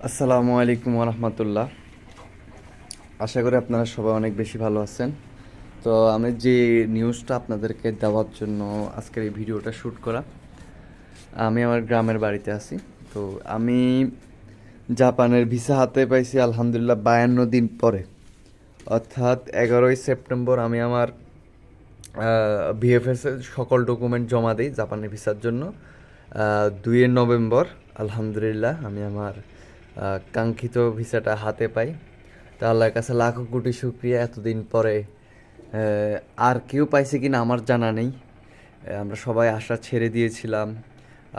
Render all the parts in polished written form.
আসসালামু আলাইকুম রহমতুল্লাহ। আশা করি আপনারা সবাই অনেক বেশি ভালো আছেন। তো আমি যে নিউজটা আপনাদেরকে দেওয়ার জন্য আজকের এই ভিডিওটা শ্যুট করা, আমি আমার গ্রামের বাড়িতে আছি। তো আমি জাপানের ভিসা হাতে পাইছি আলহামদুলিল্লাহ 52 দিন পরে, অর্থাৎ 11ই সেপ্টেম্বর আমি আমার ভিএফএস এর সকল ডকুমেন্ট জমা দিই জাপানের ভিসার জন্য। 2 নভেম্বর আলহামদুলিল্লাহ আমি আমার কাঙ্ক্ষিত ভিসাটা হাতে পাই। তা আল্লাহর কাছে লাখো কোটি শুক্রিয়া। এতদিন পরে আর কেউ পাইছে কিনা আমার জানা নেই। আমরা সবাই আশা ছেড়ে দিয়েছিলাম,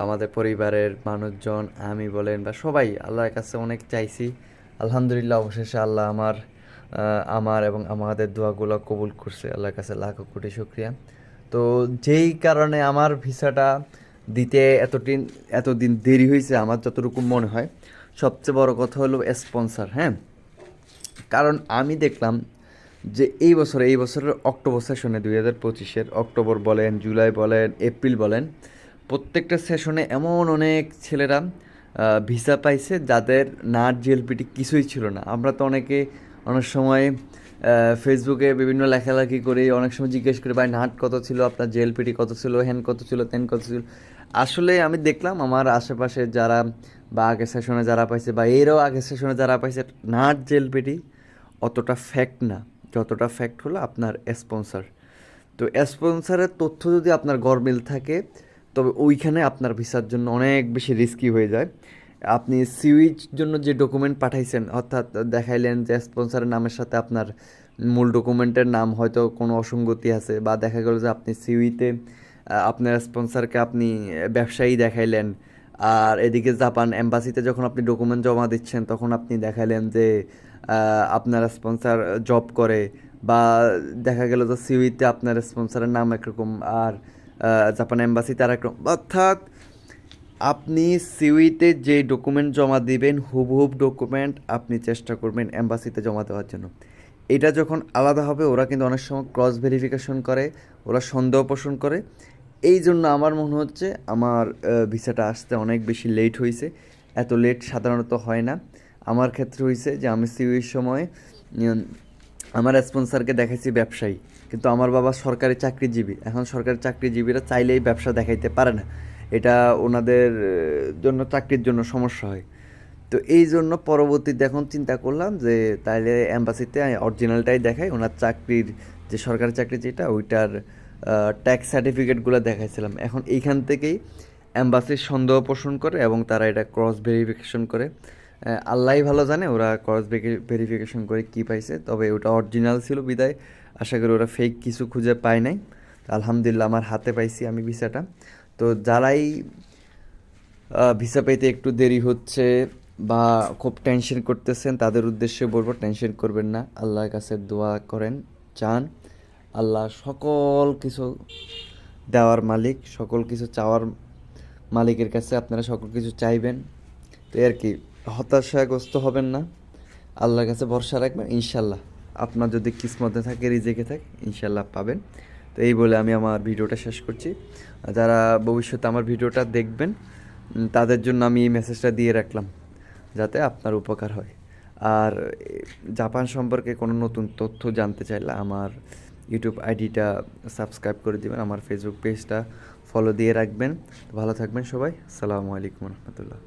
আমাদের পরিবারের মানুষজন, আমি বলেন বা সবাই আল্লাহর কাছে অনেক চাইছি। আলহামদুলিল্লাহ অবশেষে আল্লাহ আমার এবং আমাদের দোয়াগুলো কবুল করছে। আল্লাহর কাছে লাখো কোটি শুক্রিয়া। তো যেই কারণে আমার ভিসাটা দিতে এতদিন দেরি হয়েছে, আমার যতটুকু মনে হয় সবচেয়ে বড় কথা হলো স্পন্সর। হ্যাঁ, কারণ আমি দেখলাম যে এই বছরের অক্টোবর সেশনে 2025-এর অক্টোবর বলেন, জুলাই বলেন, এপ্রিল বলেন, প্রত্যেকটা সেশনে এমন অনেক ছেলেরা ভিসা পাইছে যাদের নাট জিএলপিটি কিছুই ছিল না। আমরা তো অনেক সময় ফেসবুকে বিভিন্ন লেখালেখি করে অনেক সময় জিজ্ঞেস করি, ভাই নাট কত ছিল, আপনার জিএলপিটি কত ছিল, হ্যান কত ছিল, তেন কত ছিল। আসলে আমি দেখলাম আমার আশেপাশে যারা বা আগের সেশনে যারা পাইছে বা এরও আগের সেশনে যারা পাইছে, নাট জিএলপিটি অতটা ফ্যাক্ট না যতটা ফ্যাক্ট হলো আপনার স্পন্সর। তো স্পন্সরের তথ্য যদি আপনার গরমিল থাকে, তবে ওইখানে আপনার ভিসার জন্য অনেক বেশি রিস্কি হয়ে যায়। আপনি সিউইচ জন্য যে ডকুমেন্ট পাঠাইছেন, অর্থাৎ দেখাইলেন যে স্পন্সরের নামের সাথে আপনার মূল ডকুমেন্টের নাম হয়তো কোনো অসঙ্গতি আছে, বা দেখা গেল যে আপনি সিউইতে আপনার স্পন্সরকে আপনি ব্যবসায়ী দেখাইলেন, আর এদিকে জাপান এম্বাসিতে যখন আপনি ডকুমেন্ট জমা দিচ্ছেন তখন আপনি দেখাইলেন যে আপনার স্পন্সর জব করে, বা দেখা গেল যে সিউইতে আপনার স্পন্সরের নাম একরকম আর জাপান এম্বাসিতে আর একরকম। অর্থাৎ আপনি সিউইতে যে ডকুমেন্ট জমা দিবেন হুবহুব ডকুমেন্ট আপনি চেষ্টা করবেন এম্বাসিতে জমা দেওয়ার জন্য। এটা যখন আলাদা হবে, ওরা কিন্তু অনেক সময় ক্রস ভেরিফিকেশন করে, ওরা সন্দেহ পোষণ করে। এই জন্য আমার মনে হচ্ছে আমার ভিসাটা আসতে অনেক বেশি লেট হয়েছে। এত লেট সাধারণত হয় না। আমার ক্ষেত্রে হয়েছে যে আমি সিউইর সময় আমার স্পন্সরকে দেখাইছি ব্যবসায়ী, কিন্তু আমার বাবা সরকারি চাকরিজীবী। এখন সরকারি চাকরিজীবীরা চাইলেই ব্যবসা দেখাইতে পারে না, এটা ওনাদের জন্য চাকরির জন্য সমস্যা হয়। তো এই জন্য পরবর্তীতে এখন চিন্তা করলাম যে তাইলে অ্যাম্বাসিতে অরিজিনালটাই দেখাই, ওনার চাকরির যে সরকারি চাকরি যেটা ওইটার ট্যাক্স সার্টিফিকেটগুলো দেখাইছিলাম। এখন এইখান থেকেই অ্যাম্বাসির সন্দেহ পোষণ করে এবং তারা এটা ক্রস ভেরিফিকেশন করে। আল্লাহই ভালো জানে ওরা ক্রস ভেরিফিকেশন করে কী পাইছে, তবে ওটা অরিজিনাল ছিল বিদায় আশা করি ওরা ফেক কিছু খুঁজে পায় নাই। আলহামদুলিল্লাহ আমার হাতে পাইছি আমি ভিসাটা। তো যারাই ভিসা পেতে একটু দেরি হচ্ছে বা খুব টেনশন করতেছেন, তাদের উদ্দেশ্যে বলবো টেনশন করবেন না, আল্লাহর কাছে দোয়া করেন, চান। আল্লাহ সকল কিছু দেওয়ার মালিক, সকল কিছু চাওয়ার মালিকের কাছে আপনারা সকল কিছু চাইবেন। তো আর কি, হতাশাগ্রস্ত হবেন না, আল্লাহর কাছে ভরসা রাখবেন, ইনশাল্লাহ আপনার যদি কিসমতে থাকে, রিজেকে থাকে, ইনশাল্লাহ পাবেন। তো এই বলে আমি আমার ভিডিওটা শেষ করছি। যারা ভবিষ্যতে আমার ভিডিওটা দেখবেন তাদের জন্য আমি এই মেসেজটা দিয়ে রাখলাম, যাতে আপনার উপকার হয়। আর জাপান সম্পর্কে কোনো নতুন তথ্য জানতে চাইলে আমার ইউটিউব আইডিটা সাবস্ক্রাইব করে দিবেন, আমার ফেসবুক পেজটা ফলো দিয়ে রাখবেন। ভালো থাকবেন সবাই। আসসালামু আলাইকুম রহমতুল্লাহ।